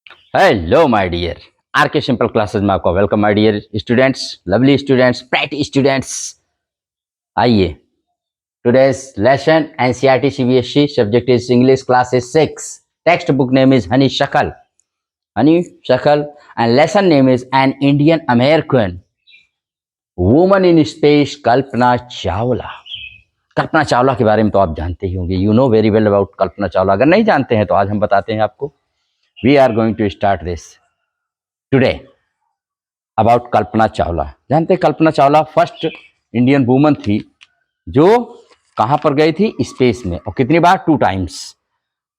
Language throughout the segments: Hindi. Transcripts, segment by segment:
Hello my dear R K simple classes में आपका welcome my dear students, lovely students, bright students. आइए, today's lesson NCERT CBSE subject is English classes 6। Text book name is honeysuckle and lesson name is an Indian American woman in space Kalpana Chawla. Kalpana Chawla के बारे में तो आप जानते ही होंगे, you know very well about Kalpana Chawla. अगर नहीं जानते हैं तो आज हम बताते हैं आपको। We are going to start this today about Kalpana Chawla. जानते हैं Kalpana Chawla first Indian woman थी जो कहां पर गई थी, स्पेस में। और कितनी बार? 2 टाइम्स।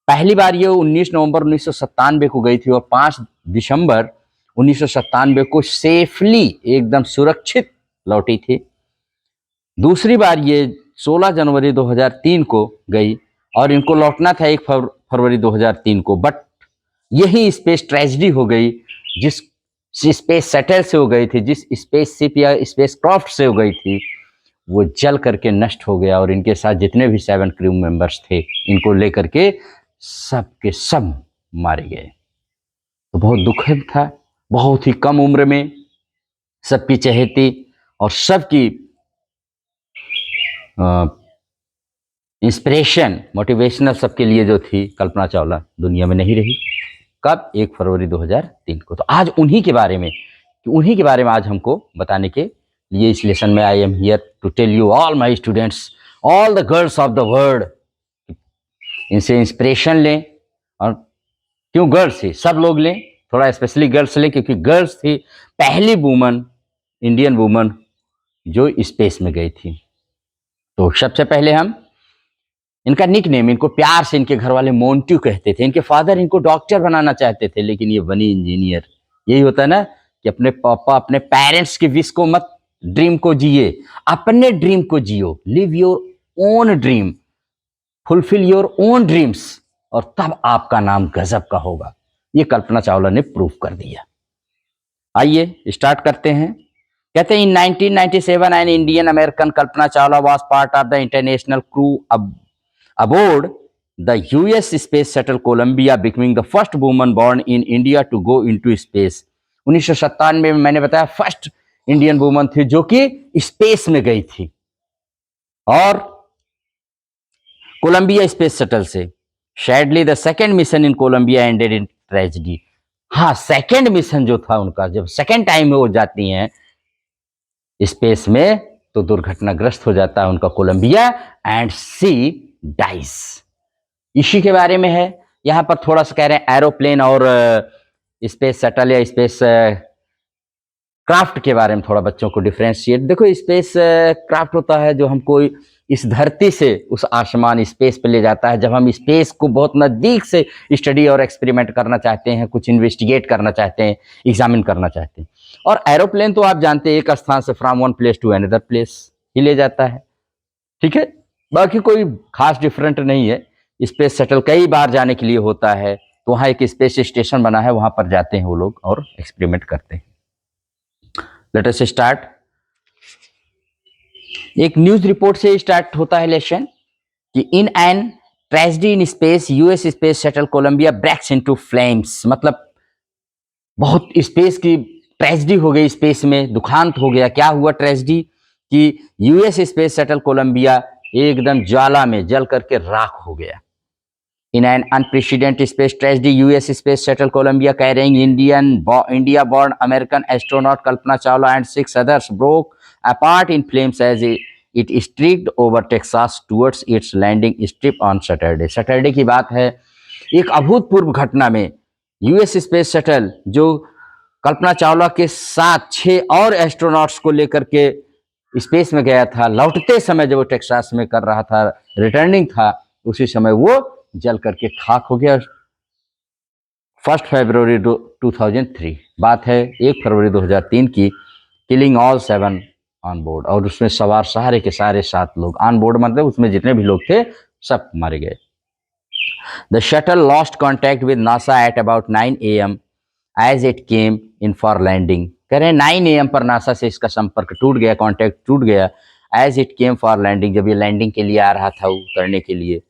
पहली बार ये 19 नवंबर 1997 को गई थी और 5 दिसंबर 1997 को सेफली, एकदम सुरक्षित लौटी थी। दूसरी बार ये 16 जनवरी 2003 को गई और इनको लौटना था 1 फरवरी 2003 को, बट यही स्पेस ट्रेजेडी हो गई। जिस स्पेस शटल से हो गई थी, जिस स्पेस शिप या स्पेस क्राफ्ट से हो गई थी, वो जल करके नष्ट हो गया और इनके साथ जितने भी 7 क्रू मेंबर्स थे, इनको लेकर के सब के सब मारे गए। तो बहुत दुखद था। बहुत ही कम उम्र में सबकी चहेती और सबकी इंस्पिरेशन, मोटिवेशनल सबके लिए जो थी, कल्पना चावला दुनिया में नहीं रही। कब? 1 फरवरी 2003 को। तो आज उन्हीं के बारे में, आज हमको बताने के लिए इस लेसन में I am here to tell you all my students, all the girls of the world, इनसे इंस्पिरेशन लें। और क्यों गर्ल्स थी, सब लोग लें, थोड़ा स्पेशली गर्ल्स लें, क्योंकि गर्ल्स थी पहली वुमन, इंडियन वुमन जो स्पेस में गई थी। तो सबसे पहले हम इनका निक नेम, इनको प्यार से इनके घर वाले मोन्टू कहते थे। इनके फादर इनको डॉक्टर बनाना चाहते थे, लेकिन ये बनी इंजीनियर। यही होता है ना कि अपने पापा अपने पेरेंट्स की विश को मत, ड्रीम को जिए, अपने ड्रीम को जियो। Live your own dream, fulfil your own dreams, और तब आपका नाम गजब का होगा। ये कल्पना चावला ने प्रूव कर दिया। आइए स्टार्ट करते हैं। कहते हैं इन 1997 N Indian American Kalpana Chawla was part of the international crew aboard the US space shuttle Columbia, becoming the first woman born in India to go into space। 1997 में मैंने बताया फर्स्ट इंडियन वुमन थी जो कि स्पेस में गई थी, और कोलंबिया स्पेस शटल से। Sadly the second mission in Columbia ended in tragedy. हाँ, सेकेंड मिशन जो था उनका, जब सेकेंड टाइम में वो जाती हैं स्पेस में, तो दुर्घटनाग्रस्त हो जाता है उनका कोलंबिया एंड सी डाइस। इसी के बारे में है। यहाँ पर थोड़ा सा कह रहे हैं एरोप्लेन और स्पेस शटल या स्पेस क्राफ्ट के बारे में थोड़ा बच्चों को डिफ्रेंशिएट। देखो, स्पेस क्राफ्ट होता है जो हमको इस धरती से उस आसमान स्पेस पे ले जाता है, जब हम स्पेस को बहुत नज़दीक से स्टडी और एक्सपेरिमेंट करना चाहते हैं, कुछ इन्वेस्टिगेट करना चाहते हैं, एग्जामिन करना चाहते हैं। और एरोप्लेन तो आप जानते हैं एक स्थान से from one place to another place ही ले जाता है, ठीक है। बाकी कोई खास डिफरेंट नहीं है। स्पेस शटल कई बार जाने के लिए होता है, तो वहाँ एक स्पेस स्टेशन बना है, वहाँ पर जाते हैं वो लोग और एक्सपेरिमेंट करते हैं। Let us start. एक न्यूज रिपोर्ट से स्टार्ट होता है लेसन कि in an tragedy in space, US space shuttle Columbia breaks into flames. मतलब बहुत स्पेस की ट्रेजेडी हो गई, स्पेस में दुखांत हो गया। क्या हुआ ट्रेजेडी कि यूएस स्पेस शटल कोलंबिया एकदम ज्वाला में जल करके राख हो गया। In an unprecedented space tragedy, US space shuttle Columbia carrying India born American astronaut Kalpana Chawla and 6 others broke apart in flames as it streaked over Texas towards its landing strip on Saturday. Saturday की बात है। एक अभूतपूर्व घटना में यूएस स्पेस शटल जो कल्पना चावला के साथ 6 और एस्ट्रोनॉट्स को लेकर के स्पेस में गया था, लौटते समय जब वो टेक्सास में कर रहा था, रिटर्निंग था, उसी समय वो जल करके खाक हो गया। 1 फरवरी 2003 बात है, 1 फरवरी 2003 की। किलिंग ऑल 7 ऑन बोर्ड, और उसमें सवार सारे के सारे 7 लोग ऑन बोर्ड, मतलब उसमें जितने भी लोग थे सब मारे गए। The shuttle lost contact with NASA at about 9 AM as it came in for landing. कह रहे हैं 9 AM पर नासा से इसका संपर्क टूट गया, कॉन्टैक्ट टूट गया। As it came for landing, जब ये लैंडिंग के लिए आ रहा था, उतरने के लिए।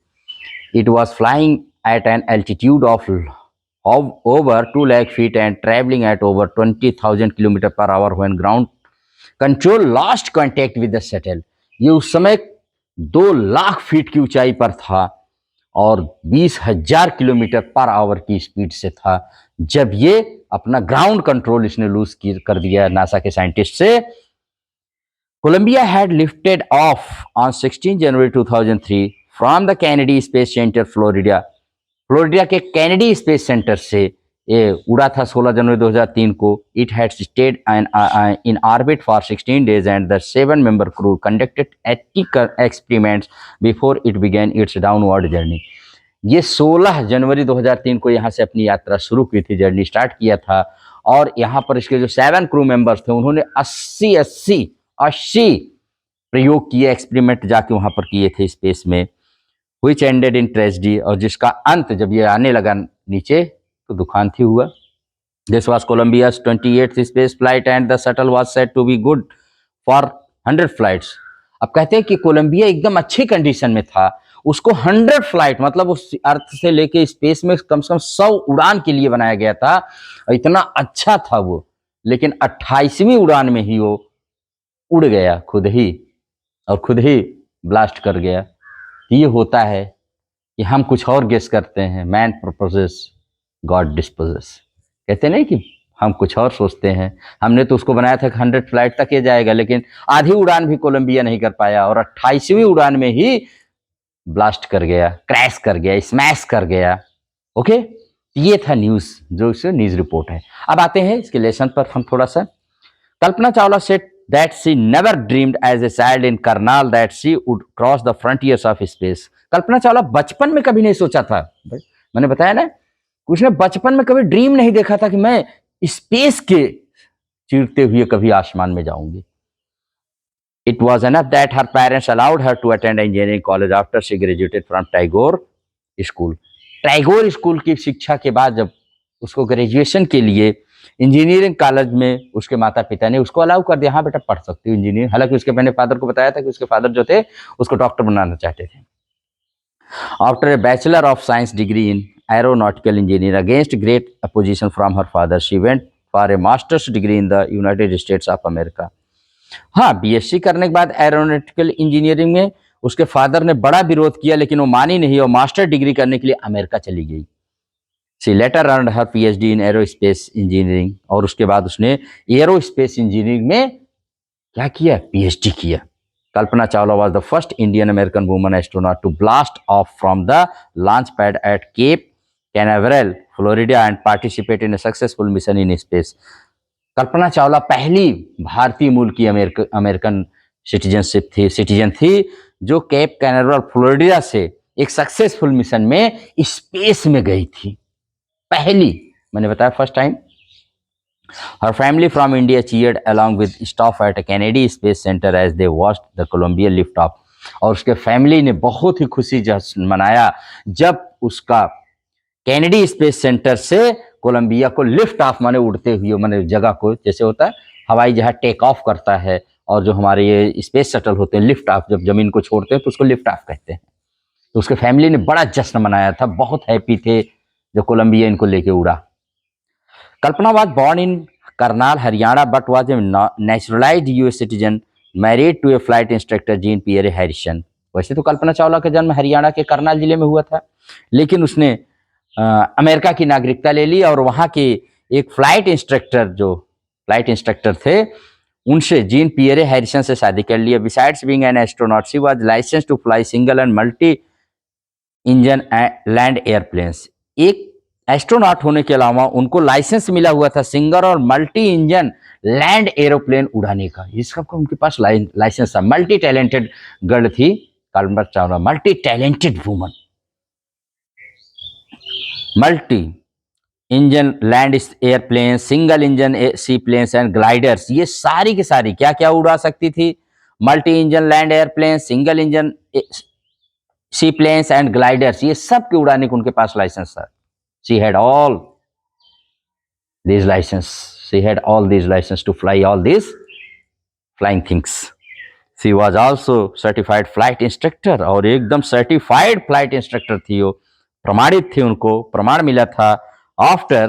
It was flying eight an altitude of of over 2 lakh feet and traveling at over 20,000 km per hour when ground control lost contact with the shuttle. ये उस समय 2 लाख फीट की ऊंचाई पर था और 20,000 किलोमीटर पर आवर की स्पीड से था जब ये अपना ग्राउंड कंट्रोल इसने लूज कर दिया नासा के साइंटिस्ट से. Columbia had lifted off on 16 January 2003 from the Kennedy Space Center, Florida. Florida के कैनेडी स्पेस सेंटर से ये उड़ा था 16 जनवरी 2003 को. It had stayed in orbit for 16 days and the 7-member crew conducted 80 experiments before it began it's downward journey. ये 16 जनवरी 2003 को यहाँ से अपनी यात्रा शुरू की थी, जर्नी स्टार्ट किया था. और यहाँ पर इसके जो 7 क्रू मेंबर्स थे उन्होंने 80 प्रयोग किए, एक्सपेरिमेंट जाके वहाँ पर किए थे स्पेस में. which ended in tragedy, और जिसका अंत जब ये आने लगा नीचे तो दुखांत ही हुआ. This was Columbia's 28th space flight and the shuttle was said to be good for 100 flights. अब कहते हैं कि कोलंबिया एकदम अच्छी कंडीशन में था, उसको 100 फ्लाइट मतलब उस अर्थ से लेके स्पेस में कम से कम 100 उड़ान के लिए बनाया गया था. इतना अच्छा था वो, लेकिन 28वीं उड़ान में ही वो उड़ गया खुद ही और खुद ही ब्लास्ट कर गया. ये होता है कि हम कुछ और गेस करते हैं. Man proposes God disposes. कहते नहीं कि हम कुछ और सोचते हैं. हमने तो उसको बनाया था कि 100 फ्लाइट तक ये जाएगा, लेकिन आधी उड़ान भी कोलंबिया नहीं कर पाया और 28वीं उड़ान में ही ब्लास्ट कर गया, क्रैश कर गया, स्मैश कर गया. ओके, ये था न्यूज, जो इसे न्यूज रिपोर्ट है. अब आते हैं इसके लेसन पर हम थोड़ा सा. Kalpana Chawla said that she never dreamed as a child in Karnal that she would cross the frontiers of space. Kalpana Chawla बचपन में कभी नहीं सोचा था, मैंने बताया ना, उसने बचपन में कभी ड्रीम नहीं देखा था कि मैं स्पेस के चीरते हुए कभी आसमान में जाऊंगी. It was enough that her parents allowed her to attend engineering college after she graduated from Tagore School. Tagore school की शिक्षा के बाद जब उसको ग्रेजुएशन के लिए इंजीनियरिंग कॉलेज में उसके माता पिता ने उसको अलाउ कर दिया, हाँ बेटा पढ़ सकती हो इंजीनियरिंग. हालांकि उसके मैंने फादर को बताया था कि उसके फादर जो थे उसको डॉक्टर बनाना चाहते थे. After a bachelor of science degree in aeronautical engineer against great opposition from her father she went for a masters degree in the United states of America. हाँ, बीएससी करने के बाद एरोनॉटिकल इंजीनियरिंग में उसके फादर ने बड़ा विरोध किया, लेकिन वो मानी नहीं और मास्टर डिग्री करने के लिए अमेरिका चली गई. She later earned her PhD in aerospace engineering, और उसके बाद उसने एरोस्पेस इंजीनियरिंग में क्या किया, पीएचडी किया. Kalpana Chawla was the first Indian American woman astronaut to blast off from the launch pad at Cape Canaveral, Florida and participate in a successful mission in space. Kalpana Chawla पहली भारतीय मूल की अमेरिकन सिटीजन थी जो केप कैनावरल फ्लोरिडा से एक सक्सेसफुल मिशन में स्पेस में गई थी. पहली, मैंने बताया first time. Her family from India cheered along with staff at Kennedy Space Center as they watched the Columbia lift off. और उसके फैमिली ने बहुत ही खुशी जश्न मनाया जब उसका कैनेडी स्पेस सेंटर से कोलंबिया को लिफ्ट ऑफ, माने उड़ते हुए, माने जगह को, जैसे होता है हवाई जहाज टेक ऑफ करता है और जो हमारे ये स्पेस शटल होते हैं लिफ्ट ऑफ, जब जमीन को छोड़ते हैं तो उसको लिफ्ट ऑफ कहते हैं. तो उसके फैमिली ने बड़ा जश्न मनाया था, बहुत हैप्पी थे जो कोलंबिया इनको लेके उड़ा. Kalpana was born in Karnal Haryana but was a naturalised US citizen married to a flight instructor Jean Pierre Harrison. वैसे तो कल्पना चावला का जन्म हरियाणा के करनाल जिले में हुआ था, लेकिन उसने अमेरिका की नागरिकता ले ली और वहाँ के एक फ्लाइट इंस्ट्रक्टर थे उनसे, जीन पियरे हैरिसन से शादी कर लिया. Besides being an astronaut she was license to fly single and multi engine land airplanes. एक एस्ट्रोनॉट होने के अलावा उनको लाइसेंस मिला हुआ था सिंगल और मल्टी इंजन लैंड एरोप्लेन उड़ाने का. इसका उनके पास लाइसेंस था. मल्टी टैलेंटेड गर्ल थी Kalpana Chawla, multi talented woman. Multi engine land airplane, single engine sea planes and gliders, ये सारी की सारी क्या क्या उड़ा सकती थी. Multi engine land airplane, single engine sea planes and gliders, ये सब के उड़ाने को उनके पास लाइसेंस था. She had all these license to fly all these flying things. She was also certified flight instructor, और एकदम सर्टिफाइड फ्लाइट इंस्ट्रक्टर थी वो, प्रमाणित थी, उनको प्रमाण मिला था after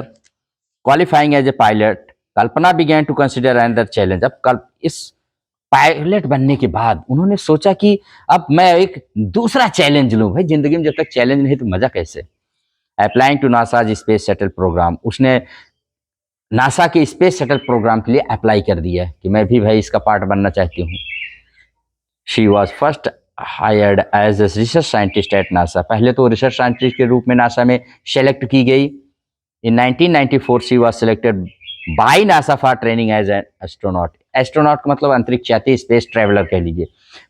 qualifying as a pilot Kalpana began to consider another challenge. अब कल इस पायलट बनने के बाद उन्होंने सोचा कि अब मैं एक दूसरा चैलेंज लूं। भाई जिंदगी में जब तक चैलेंज नहीं तो मजा कैसे। Applying to NASA space shuttle program, उसने नासा के स्पेस शटल प्रोग्राम के लिए अप्लाई कर दिया कि मैं भी भाई इसका पार्ट बनना चाहती हूँ। She was first hired as a research scientist at NASA. पहले तो रिसर्च साइंटिस्ट के रूप में नासा में सेलेक्ट की गई। In 1994 she was selected by NASA for training as an astronaut. Astronaut का मतलब अंतरिक्ष यात्री, स्पेस ट्रेवलर कह लीजिए।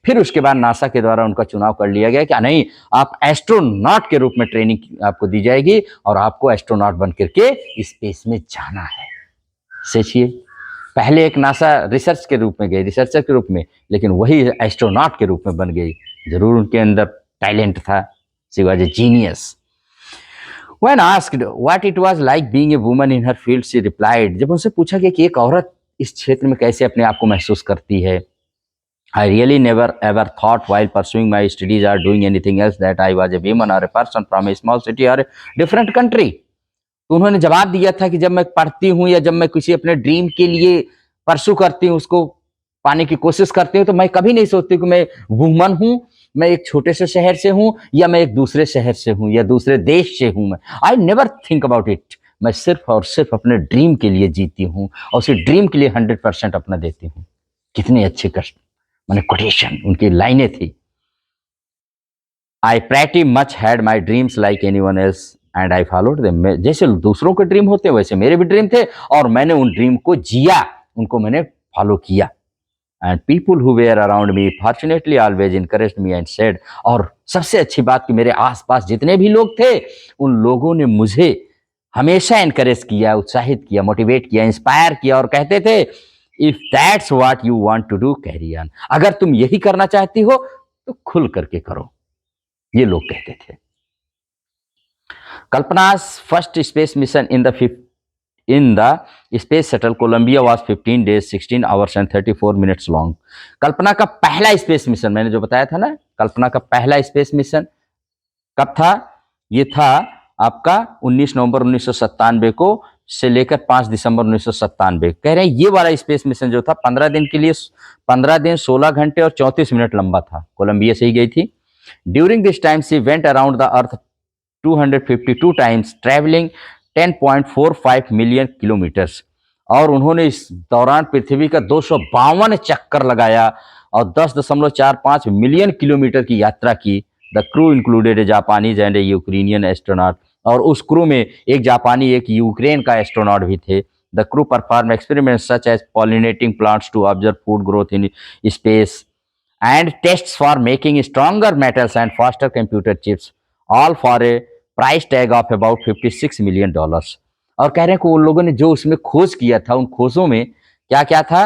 फिर उसके बाद नासा के द्वारा उनका चुनाव कर लिया गया कि नहीं, आप एस्ट्रोनॉट के रूप में ट्रेनिंग आपको दी जाएगी और आपको एस्ट्रोनॉट बन करके स्पेस में जाना है। सोचिए, पहले एक नासा रिसर्च के रूप में गई, रिसर्चर के रूप में, लेकिन वही एस्ट्रोनॉट के रूप में बन गई। जरूर उनके अंदर टैलेंट था। She was a genius. When asked what it was like being a woman in her field, she replied, जब उनसे पूछा गया कि एक औरत इस क्षेत्र में कैसे अपने आप को महसूस करती है, I really never ever thought while pursuing my studies or doing anything else that I was a woman or a person from a small city or a different country। तो उन्होंने जवाब दिया था कि जब मैं पढ़ती हूँ या जब मैं किसी अपने ड्रीम के लिए परसू करती हूँ, उसको पाने की कोशिश करती हूँ, तो मैं कभी नहीं सोचती कि मैं वुमन हूँ, मैं एक छोटे से शहर से हूँ या मैं एक दूसरे शहर से हूँ या दूसरे देश से हूँ। मैं I never think about it. मैं सिर्फ और सिर्फ अपने ड्रीम के लिए जीती हूँ और उसी ड्रीम के लिए 100% अपना देती हूँ। कितने अच्छे कष्ट, मैंने कोटेशन, उनकी लाइनें थी। आई pretty much had my dreams like any one else and I followed them. जैसे दूसरों के ड्रीम होते वैसे मेरे भी ड्रीम थे और मैंने उन ड्रीम को जिया, उनको मैंने फॉलो किया। And people who were around me fortunately always encouraged me and said, और सबसे अच्छी बात कि मेरे आसपास जितने भी लोग थे उन लोगों ने मुझे हमेशा इनकरेज किया, उत्साहित किया, मोटिवेट किया, इंस्पायर किया और कहते थे if that's what you want to do carry on. अगर तुम यही करना चाहती हो तो खुल करके करो, ये लोग कहते थे। कल्पना's first space mission in the space shuttle Columbia was 15 days, 16 hours and 34 minutes long। कल्पना का पहला स्पेस मिशन, मैंने जो बताया था ना, कल्पना का पहला स्पेस मिशन कब था? ये था आपका 19 नवंबर 1997 को से लेकर 5 दिसंबर 1997। कह रहे हैं ये वाला स्पेस मिशन जो था 15 दिन के लिए, 15 दिन 16 घंटे और 34 मिनट लंबा था। कोलंबिया से ही गई थी। During this time she went around the earth 252 times, travelling 10.45 million kilometres. और उन्होंने इस दौरान पृथ्वी का 252 चक्कर लगाया और 10.45 मिलियन किलोमीटर की यात्रा की। The crew included A Japanese and A Ukrainian astronaut, और उस क्रू में एक जापानी एक यूक्रेन का एस्ट्रोनॉट भी थे। The crew perform experiments such as pollinating plants to observe food growth in space and tests for making stronger metals and faster computer chips, all for a price tag of about $56 million। और कह रहे हैं कि उन लोगों ने जो उसमें खोज किया था, उन खोजों में क्या क्या था?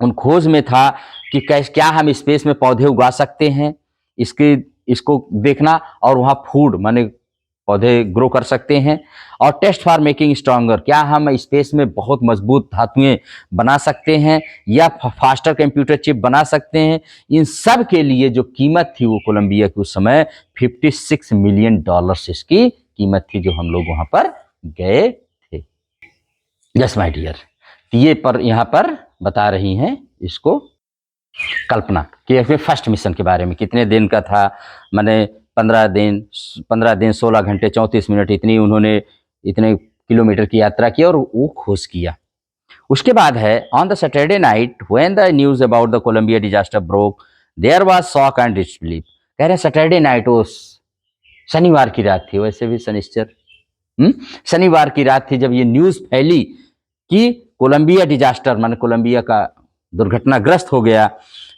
उन खोज में था कि क्या हम स्पेस में पौधे उगा सकते हैं, इसको देखना, और वहाँ फूड माने पौधे ग्रो कर सकते हैं, और टेस्ट फॉर मेकिंग स्ट्रॉन्गर, क्या हम स्पेस में बहुत मजबूत धातुएं बना सकते हैं या फास्टर कंप्यूटर चिप बना सकते हैं। इन सब के लिए जो कीमत थी वो कोलंबिया की उस समय $56 मिलियन इसकी कीमत थी, जो हम लोग वहां पर गए थे। यस माय डियर, ये पर यहाँ पर बता रही हैं इसको कल्पना कि अपने फर्स्ट मिशन के बारे में। कितने दिन का था? मैंने 15 दिन 16 घंटे 34 मिनट, इतनी उन्होंने इतने किलोमीटर की यात्रा की और वो खोज किया। उसके बाद है on the Saturday night when the news about the Columbia disaster broke there was shock and disbelief. कह रहे सैटरडे नाइट, वो शनिवार की रात थी, वैसे भी शनिश्चर, शनिवार की रात थी जब ये न्यूज फैली कि कोलंबिया डिजास्टर माने कोलंबिया का दुर्घटनाग्रस्त हो गया।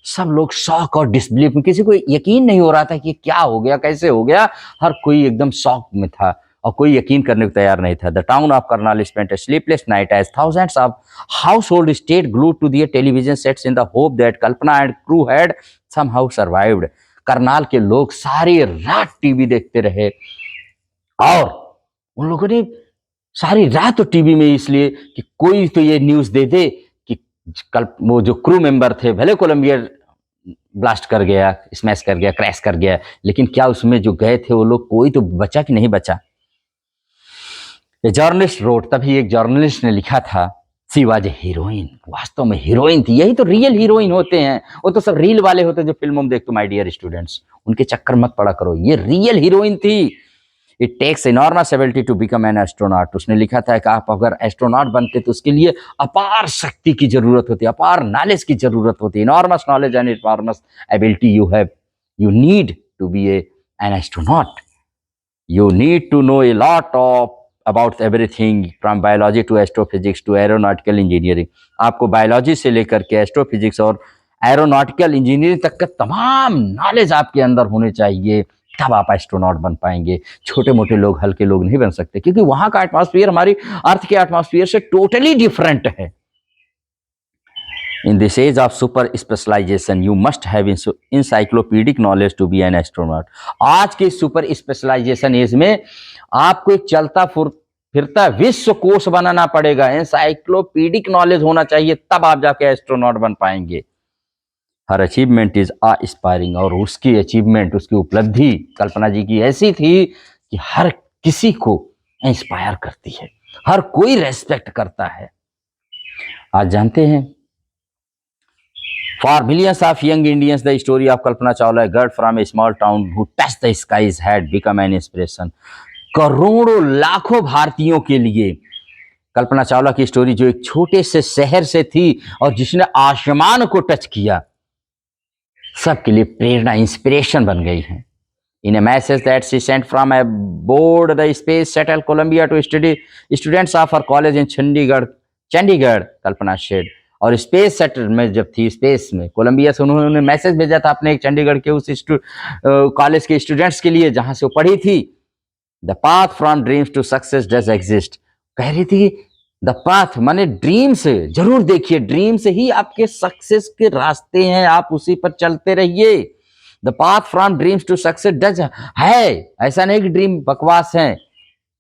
सब लोग शॉक और डिसबिलीफ में, किसी को यकीन नहीं हो रहा था कि क्या हो गया, कैसे हो गया। हर कोई एकदम शॉक में था और कोई यकीन करने को तैयार नहीं था। The town of Karnal spent a sleepless night as thousands of households stayed glued to their television sets in the hope that Kalpana and crew had somehow survived। Karnal के लोग सारी रात टीवी देखते रहे और उन लोगों ने सारी रात तो टीवी में, इसलिए कि कोई तो ये न्यूज दे दे कि कल वो जो क्रू मेंबर थे, भले कोलंबिया ब्लास्ट कर गया, स्मैश कर गया, क्रैश कर गया, लेकिन क्या उसमें जो गए थे वो लोग कोई तो बचा कि नहीं बचा। ए जर्नलिस्ट रोड, तभी एक जर्नलिस्ट ने लिखा था, शी वाज ए हीरोइन, वास्तव में हीरोइन थी। यही तो रियल हीरोइन होते हैं, वो तो सब रील वाले होते हैं जो फिल्मों में देखते हो माय डियर स्टूडेंट्स, उनके चक्कर मत पड़ा करो, ये रियल हीरोइन थी। It takes enormous ability to become an astronaut, उसने लिखा था कि आप अगर एस्ट्रोनॉट बनते तो उसके लिए अपार शक्ति की जरूरत होती है, अपार नॉलेज की जरूरत होती है, enormous knowledge and enormous ability you have, you need to be an astronaut, you need to know a lot of about everything from biology to astrophysics to aeronautical engineering। आपको बायोलॉजी से लेकर के एस्ट्रोफिजिक्स और एरोनॉटिकल इंजीनियरिंग तक का तमाम नॉलेज आपके अंदर होने चाहिए, तब आप एस्ट्रोनॉट बन पाएंगे। छोटे मोटे लोग, हल्के लोग नहीं बन सकते, क्योंकि वहां का एटमॉस्फेयर हमारी अर्थ के एटमॉस्फेयर से टोटली डिफरेंट है। In this age of super specialization, you must have encyclopedic knowledge to be an astronaut। आज के सुपर स्पेशलाइजेशन एज में आपको एक चलता फिरता विश्व कोश बनाना पड़ेगा, एनसाइक्लोपीडिक नॉलेज होना चाहिए, तब आप जाके एस्ट्रोनॉट बन पाएंगे। हर अचीवमेंट इज इंस्पायरिंग, और उसकी अचीवमेंट, उसकी उपलब्धि कल्पना जी की ऐसी थी कि हर किसी को इंस्पायर करती है, हर कोई रेस्पेक्ट करता है। आज जानते हैं, For millions of young Indians, the story of Kalpana Chawla, a girl from a small town who touched the skies, had become an inspiration। करोड़ों लाखों भारतीयों के लिए कल्पना चावला की स्टोरी, जो एक छोटे से शहर से थी और जिसने आसमान को टच किया, सबके लिए प्रेरणा, इंस्पिरेशन बन गई है। In a message that she sent from aboard the space shuttle Columbia to students of her college in Chandigarh, Kalpana said। और स्पेस शटल में जब थी, स्पेस में कोलंबिया से उन्होंने मैसेज भेजा था अपने एक चंडीगढ़ के उस कॉलेज के स्टूडेंट्स के लिए जहां से वो पढ़ी थी। The path from dreams to success does exist, कह रही थी द पाथ माने ड्रीम से, जरूर देखिए ड्रीम से ही आपके सक्सेस के रास्ते हैं, आप उसी पर चलते रहिए। The path from dreams to success does है, ऐसा नहीं कि ड्रीम बकवास है,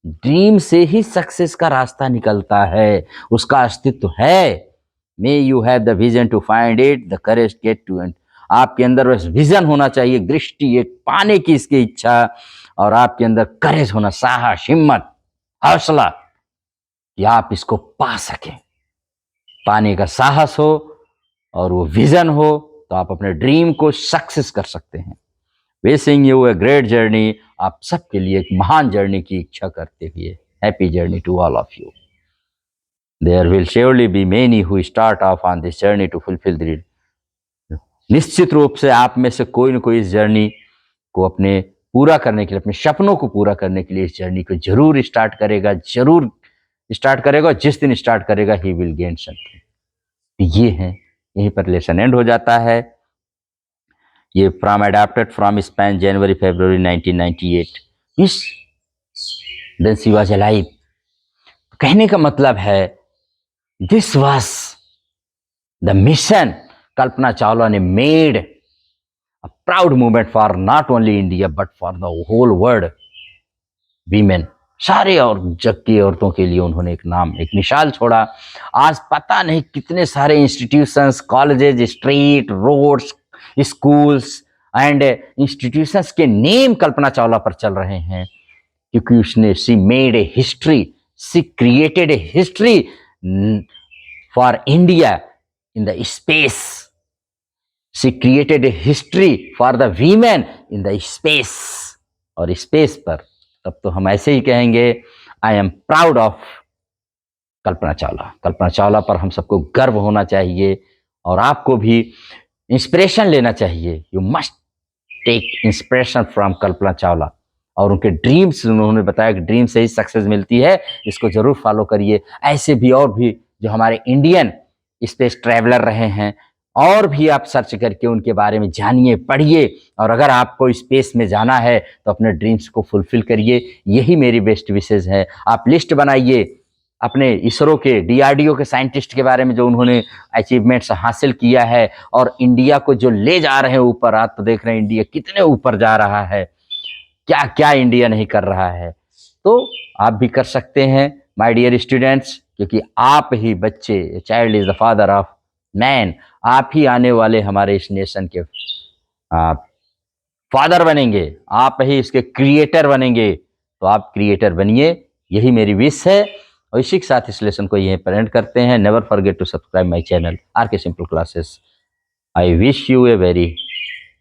ड्रीम से ही सक्सेस का रास्ता निकलता है, उसका अस्तित्व है। May you have the vision to find it, the courage get to end, आपके अंदर बस विजन होना चाहिए, दृष्टि, एक पाने की इसकी इच्छा, और आपके अंदर करेज होना, साहस, हिम्मत, हौसला, कि आप इसको पा सकें। पाने का साहस हो और वो विजन हो तो आप अपने ड्रीम को सक्सेस कर सकते हैं। Wishing U a great journey, आप सबके लिए एक महान जर्नी की इच्छा करते हुए, happy journey to all of you. There will surely be many who start off on this journey to fulfill the dream। निश्चित रूप से आप में से कोई न कोई इस जर्नी को अपने पूरा करने के लिए, अपने सपनों को पूरा करने के लिए इस जर्नी को जरूर स्टार्ट करेगा, जरूर स्टार्ट करेगा। जिस दिन स्टार्ट करेगा ही विल गेन समथिंग। ये है, यहीं पर लेसन एंड हो जाता है। ये from adapted from Spain, January February 1998। Miss then she was alive, कहने का मतलब है This was the mission Kalpana Chawla ने made a proud moment for not only India but for the whole world women। सारे और जग की औरतों के लिए उन्होंने एक नाम, एक मिसाल छोड़ा। आज पता नहीं कितने सारे institutions, colleges, street, roads, schools and institutions के नेम कल्पना चावला पर चल रहे हैं, क्योंकि उसने she made a history, she created a history for India in the space। She created a history for the women in the space। और स्पेस पर तब तो हम ऐसे ही कहेंगे, आई एम प्राउड ऑफ कल्पना चावला। कल्पना चावला पर हम सबको गर्व होना चाहिए और आपको भी इंस्पिरेशन लेना चाहिए। You must take inspiration from Kalpana Chawla और उनके ड्रीम्स, उन्होंने बताया कि ड्रीम से ही सक्सेस मिलती है, इसको जरूर फॉलो करिए। ऐसे भी और भी जो हमारे इंडियन स्पेस ट्रैवलर रहे हैं, और भी आप सर्च करके उनके बारे में जानिए, पढ़िए, और अगर आपको स्पेस में जाना है तो अपने ड्रीम्स को फुलफिल करिए। यही मेरी बेस्ट विशेष है। आप लिस्ट बनाइए अपने इसरो के, डीआरडीओ के साइंटिस्ट के बारे में जो उन्होंने अचीवमेंट्स हासिल किया है और इंडिया को जो ले जा रहे हैं ऊपर। आप तो देख रहे हैं इंडिया कितने ऊपर जा रहा है, क्या क्या इंडिया नहीं कर रहा है। तो आप भी कर सकते हैं माय डियर स्टूडेंट्स, क्योंकि आप ही बच्चे, child is the father of man, आप ही आने वाले हमारे इस नेशन के फादर बनेंगे, आप ही इसके क्रिएटर बनेंगे। तो आप क्रिएटर बनिए, यही मेरी विश है। और इसी के साथ इस लेसन को यहीं पर एंड करते हैं। Never forget to subscribe my channel R K simple classes. I wish you a very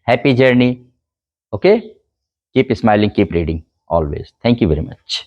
happy journey. Okay, keep smiling, keep reading always. Thank you very much.